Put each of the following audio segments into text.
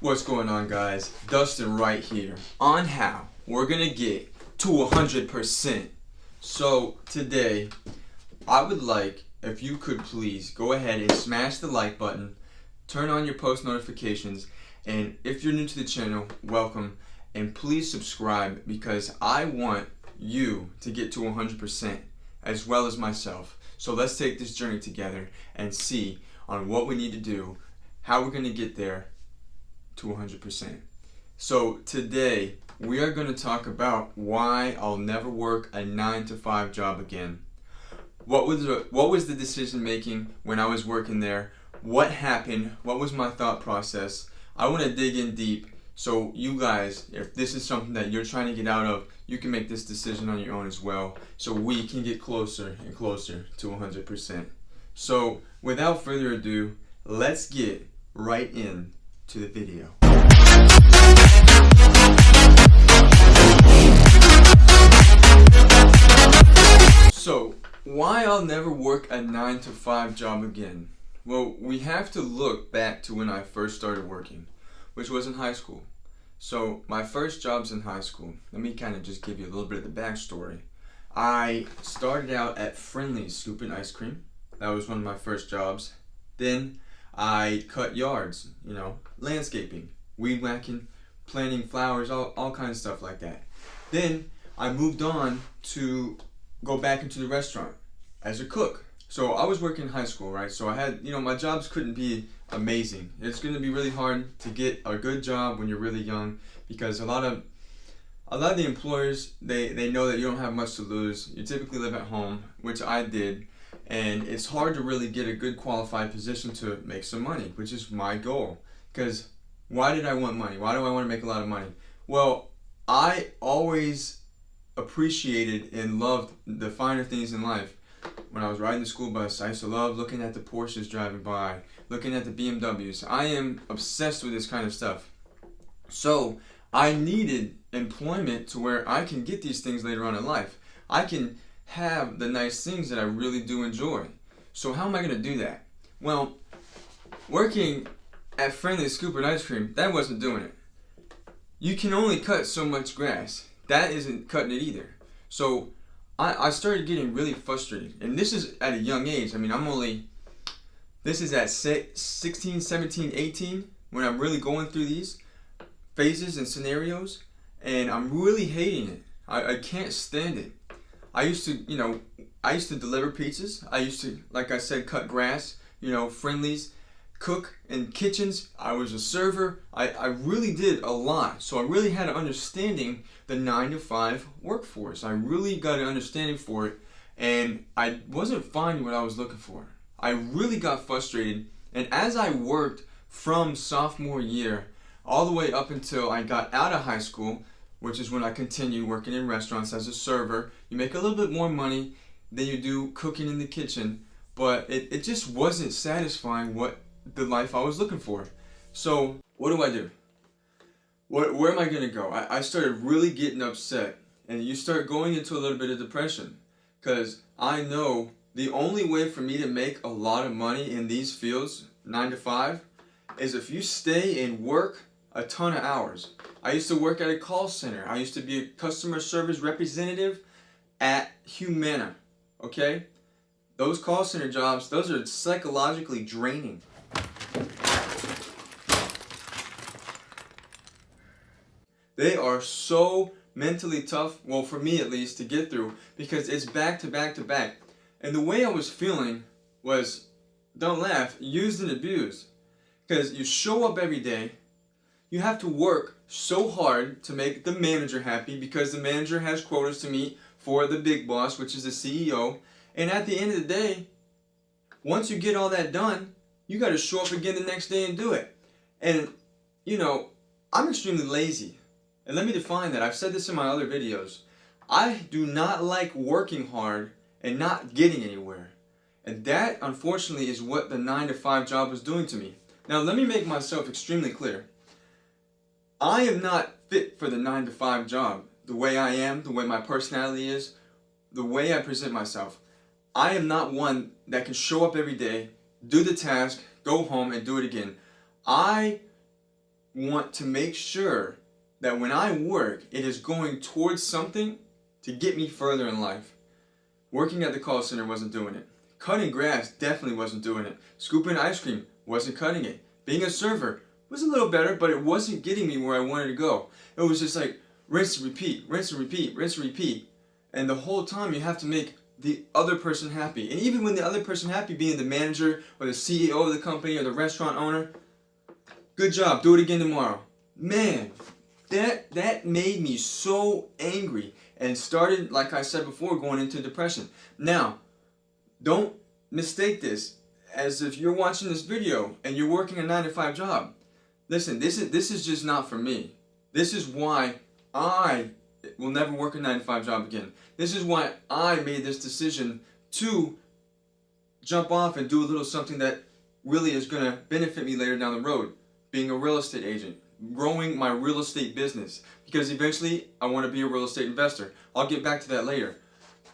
What's going on, guys? Dustin right here on how we're gonna get to 100%. So today I would like if you could please go ahead and smash the like button, turn on your post notifications, and if you're new to the channel, welcome, and please subscribe because I want you to get to 100% as well as myself. So let's take this journey together and see on what we need to do, how we're going to get there to 100%. So today we are going to talk about why I'll never work a 9-to-5 job again. What was the decision making when I was working there? What happened? What was my thought process? I want to dig in deep so you guys, if this is something that you're trying to get out of, you can make this decision on your own as well, so we can get closer and closer to 100%. So without further ado, let's get right in to the video. So why I'll never work a 9-to-5 job again? Well, we have to look back to when I first started working, which was in high school. So my first job's in high school. Let me kind of just give you a little bit of the backstory. I started out at Friendly's scooping ice cream. That was one of my first jobs. Then I cut yards, landscaping, weed whacking, planting flowers, all kinds of stuff like that. Then I moved on to go back into the restaurant as a cook. So I was working in high school, right? So I had, my jobs couldn't be amazing. It's going to be really hard to get a good job when you're really young because a lot of the employers, they know that you don't have much to lose. You typically live at home, which I did, and it's hard to really get a good qualified position to make some money, which is my goal. Because why did I want money? Why do I want to make a lot of money? Well, I always appreciated and loved the finer things in life. When I was riding the school bus, I used to love looking at the Porsches driving by, looking at the BMWs. I am obsessed with this kind of stuff. So I needed employment to where I can get these things later on in life. I can have the nice things that I really do enjoy. So how am I going to do that? Well, working at Friendly's scooping ice cream, that wasn't doing it. You can only cut so much grass. That isn't cutting it either. So I started getting really frustrated. And this is at a young age. This is at 16, 17, 18 when I'm really going through these phases and scenarios. And I'm really hating it. I can't stand it. I used to deliver pizzas. I used to, like I said, cut grass, Friendly's, cook in kitchens. I was a server. I really did a lot. So I really had an understanding the 9-to-5 workforce. I really got an understanding for it, and I wasn't finding what I was looking for. I really got frustrated, and as I worked from sophomore year all the way up until I got out of high school, which is when I continued working in restaurants as a server, you make a little bit more money than you do cooking in the kitchen, but it just wasn't satisfying the life I was looking for. So what do? Where am I going to go? I started really getting upset, and you start going into a little bit of depression because I know the only way for me to make a lot of money in these fields, 9-to-5, is if you stay and work a ton of hours. I used to work at a call center. I used to be a customer service representative at Humana, okay? Those call center jobs, those are psychologically draining. They are so mentally tough, well for me at least, to get through because it's back to back to back. And the way I was feeling was, don't laugh, used and abused. Because you show up every day, you have to work so hard to make the manager happy because the manager has quotas to meet for the big boss, which is the CEO. And at the end of the day, once you get all that done, you got to show up again the next day and do it. And, I'm extremely lazy. And let me define that. I've said this in my other videos. I do not like working hard and not getting anywhere. And that, unfortunately, is what the 9-to-5 job was doing to me. Now, let me make myself extremely clear. I am not fit for the 9-to-5 job. The way I am, the way my personality is, the way I present myself. I am not one that can show up every day, do the task, go home, and do it again. I want to make sure that when I work, it is going towards something to get me further in life. Working at the call center wasn't doing it. Cutting grass definitely wasn't doing it. Scooping ice cream wasn't cutting it. Being a server was a little better, but it wasn't getting me where I wanted to go. It was just like rinse and repeat, rinse and repeat, rinse and repeat. And the whole time you have to make the other person happy. And even when the other person happy, being the manager or the CEO of the company or the restaurant owner, good job, do it again tomorrow. Man, that made me so angry and started, like I said before, going into depression. Now, don't mistake this as if you're watching this video and you're working a 9-to-5 job. Listen, this is just not for me. This is why I will never work a 9-to-5 job again. This is why I made this decision to jump off and do a little something that really is going to benefit me later down the road. Being a real estate agent, growing my real estate business, because eventually I want to be a real estate investor. I'll get back to that later.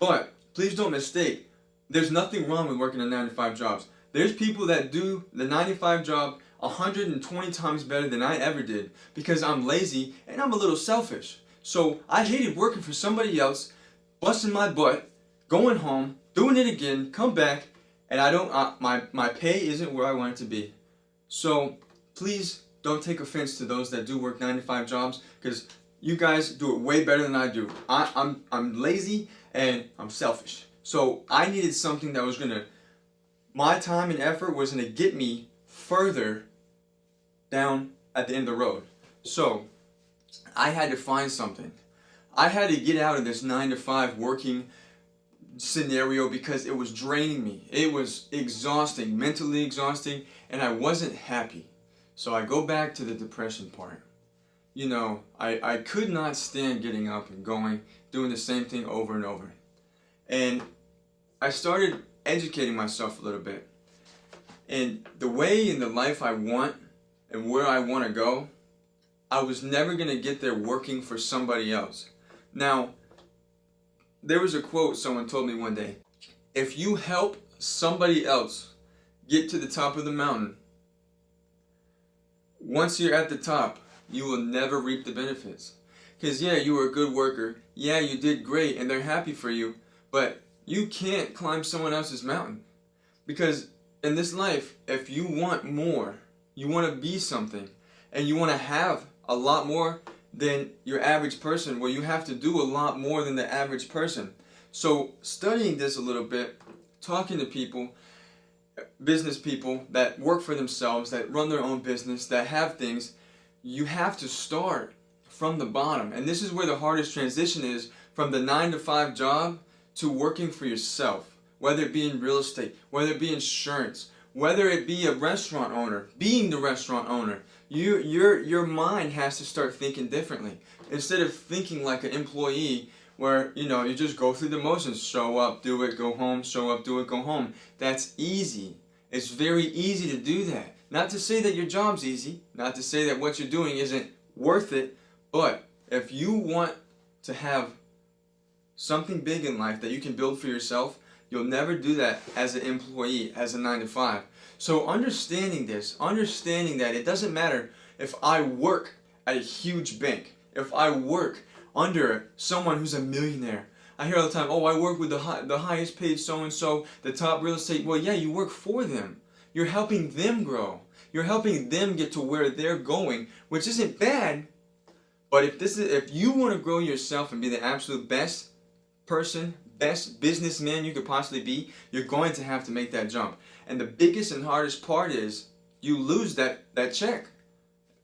But please don't mistake, there's nothing wrong with working a 9-to-5 jobs. There's people that do the 9-to-5 job 120 times better than I ever did because I'm lazy and I'm a little selfish. So I hated working for somebody else, busting my butt, going home, doing it again, come back, and my pay isn't where I want it to be. So please don't take offense to those that do work 9-to-5 jobs, because you guys do it way better than I do. I'm lazy and I'm selfish. So I needed something that was my time and effort was gonna get me further down at the end of the road. So I had to find something. I had to get out of this 9-to-5 working scenario because it was draining me. It was exhausting, mentally exhausting, and I wasn't happy. So I go back to the depression part. You know, I could not stand getting up and going, doing the same thing over and over. And I started educating myself a little bit. And the way in the life I want and where I want to go, I was never going to get there working for somebody else. Now, there was a quote someone told me one day. If you help somebody else get to the top of the mountain, once you're at the top, you will never reap the benefits. Because yeah, you were a good worker. Yeah, you did great and they're happy for you. But you can't climb someone else's mountain. Because in this life, if you want more, you want to be something, and you want to have a lot more than your average person, well, you have to do a lot more than the average person. So studying this a little bit, talking to people, business people that work for themselves, that run their own business, that have things, you have to start from the bottom. And this is where the hardest transition is, from the 9-to-5 job to working for yourself, whether it be in real estate, whether it be insurance, whether it be a restaurant owner, being the restaurant owner. Your mind has to start thinking differently. Instead of thinking like an employee where, you know, you just go through the motions, show up, do it, go home, show up, do it, go home. That's easy. It's very easy to do that. Not to say that your job's easy, not to say that what you're doing isn't worth it, but if you want to have something big in life that you can build for yourself, you'll never do that as an employee, as a 9-to-5. So understanding this, understanding that it doesn't matter if I work at a huge bank, if I work under someone who's a millionaire. I hear all the time, oh, I work with the highest paid so-and-so, the top real estate. Well, yeah, you work for them. You're helping them grow. You're helping them get to where they're going, which isn't bad. But if you want to grow yourself and be the absolute best person, best businessman you could possibly be, you're going to have to make that jump. And the biggest and hardest part is you lose that check.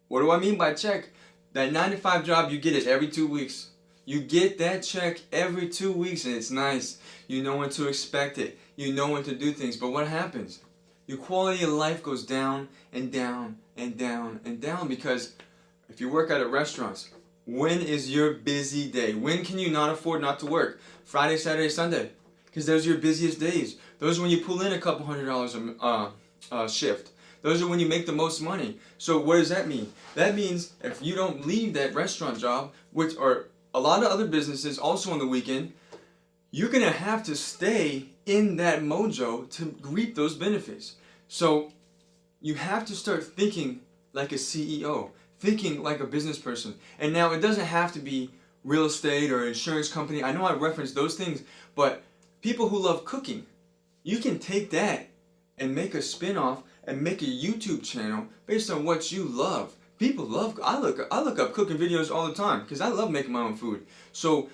What do I mean by check? That 9-to-5 job, you get it every 2 weeks. You get that check every 2 weeks and it's nice. You know when to expect it. You know when to do things. But what happens? Your quality of life goes down and down and down and down, because if you work at restaurants, when is your busy day? When can you not afford not to work? Friday, Saturday, Sunday. Because those are your busiest days. Those are when you pull in a couple $100 a shift. Those are when you make the most money. So what does that mean? That means if you don't leave that restaurant job, which are a lot of other businesses also on the weekend, you're going to have to stay in that mojo to reap those benefits. So you have to start thinking like a CEO. thinking like a business person. And now it doesn't have to be real estate or insurance company. I know I referenced those things, but people who love cooking, you can take that and make a spin-off and make a YouTube channel based on what you love. People love, I look up cooking videos all the time because I love making my own food. So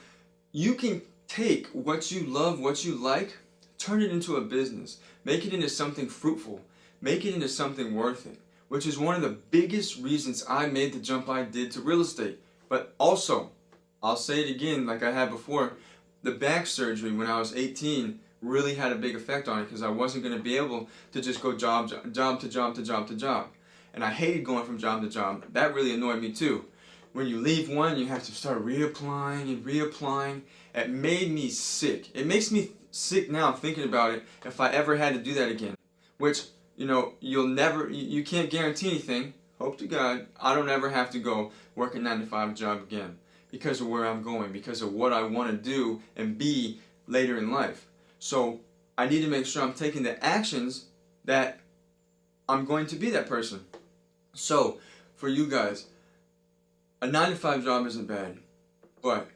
you can take what you love, what you like, turn it into a business, make it into something fruitful, make it into something worth it, which is one of the biggest reasons I made the jump I did to real estate. But also, I'll say it again like I had before, the back surgery when I was 18 really had a big effect on it because I wasn't going to be able to just go job to job to job. And I hated going from job to job. That really annoyed me too. When you leave one, you have to start reapplying and reapplying. It made me sick. It makes me sick now thinking about it if I ever had to do that again. Which, you know, you can't guarantee anything. Hope to God, I don't ever have to go work a 9-to-5 job again because of where I'm going, because of what I want to do and be later in life. So I need to make sure I'm taking the actions that I'm going to be that person. So for you guys, a 9-to-5 job isn't bad, but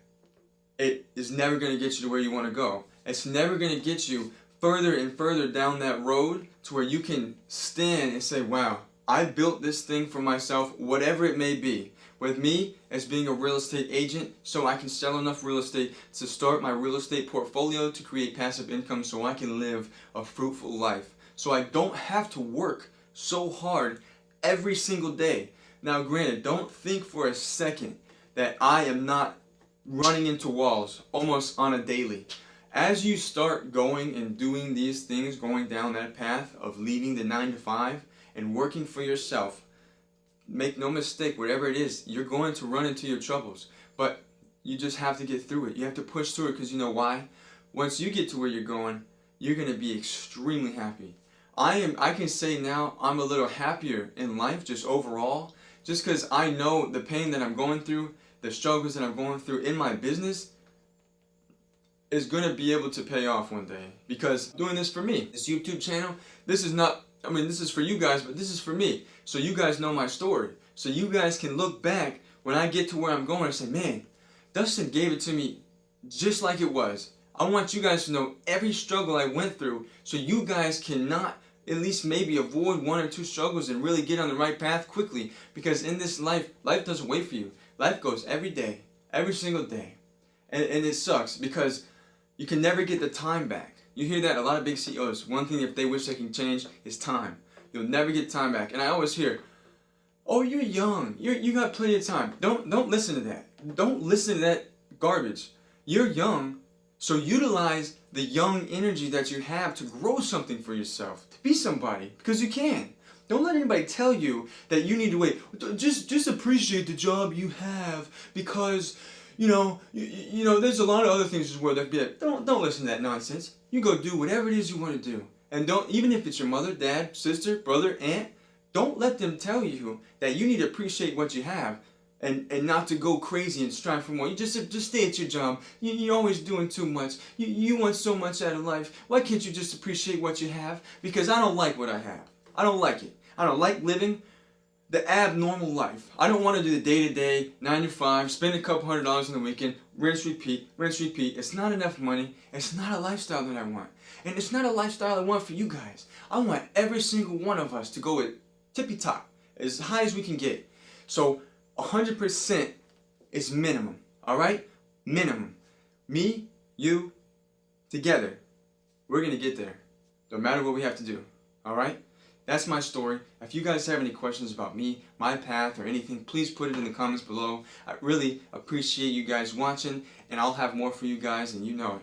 it is never going to get you to where you want to go. It's never going to get you further and further down that road to where you can stand and say, wow, I built this thing for myself, whatever it may be. With me as being a real estate agent, so I can sell enough real estate to start my real estate portfolio to create passive income so I can live a fruitful life. So I don't have to work so hard every single day. Now granted, don't think for a second that I am not running into walls almost on a daily. As you start going and doing these things, going down that path of leaving the 9-to-5 and working for yourself, make no mistake, whatever it is, you're going to run into your troubles. But you just have to get through it. You have to push through it because you know why? Once you get to where you're going, you're going to be extremely happy. I can say now I'm a little happier in life just overall, just because I know the pain that I'm going through, the struggles that I'm going through in my business is going to be able to pay off one day. Because doing this for me, this YouTube channel, this is not, I mean, this is for you guys, but this is for me. So you guys know my story. So you guys can look back when I get to where I'm going and say, man, Dustin gave it to me just like it was. I want you guys to know every struggle I went through so you guys cannot at least maybe avoid 1 or 2 struggles and really get on the right path quickly. Because in this life doesn't wait for you. Life goes every day, every single day. And it sucks because you can never get the time back. You hear that a lot of big CEOs. One thing if they wish they can change is time. You'll never get time back. And I always hear, oh, you're young. You got plenty of time. Don't listen to that. Don't listen to that garbage. You're young, so utilize the young energy that you have to grow something for yourself, to be somebody, because you can. Don't let anybody tell you that you need to wait. Just appreciate the job you have because, you know, there's a lot of other things in this world that be like, don't listen to that nonsense. You go do whatever it is you want to do. And don't, even if it's your mother, dad, sister, brother, aunt, don't let them tell you that you need to appreciate what you have and not to go crazy and strive for more. You just stay at your job. You're always doing too much. You want so much out of life. Why can't you just appreciate what you have? Because I don't like what I have. I don't like it. I don't like living the abnormal life. I don't want to do the day-to-day, 9-to-5, spend a couple $100 on the weekend, rinse, repeat, rinse, repeat. It's not enough money. It's not a lifestyle that I want. And it's not a lifestyle I want for you guys. I want every single one of us to go at tippy-top, as high as we can get. So 100% is minimum, all right? Minimum. Me, you, together. We're going to get there, no matter what we have to do, all right? That's my story. If you guys have any questions about me, my path, or anything, please put it in the comments below. I really appreciate you guys watching, and I'll have more for you guys, and you know it.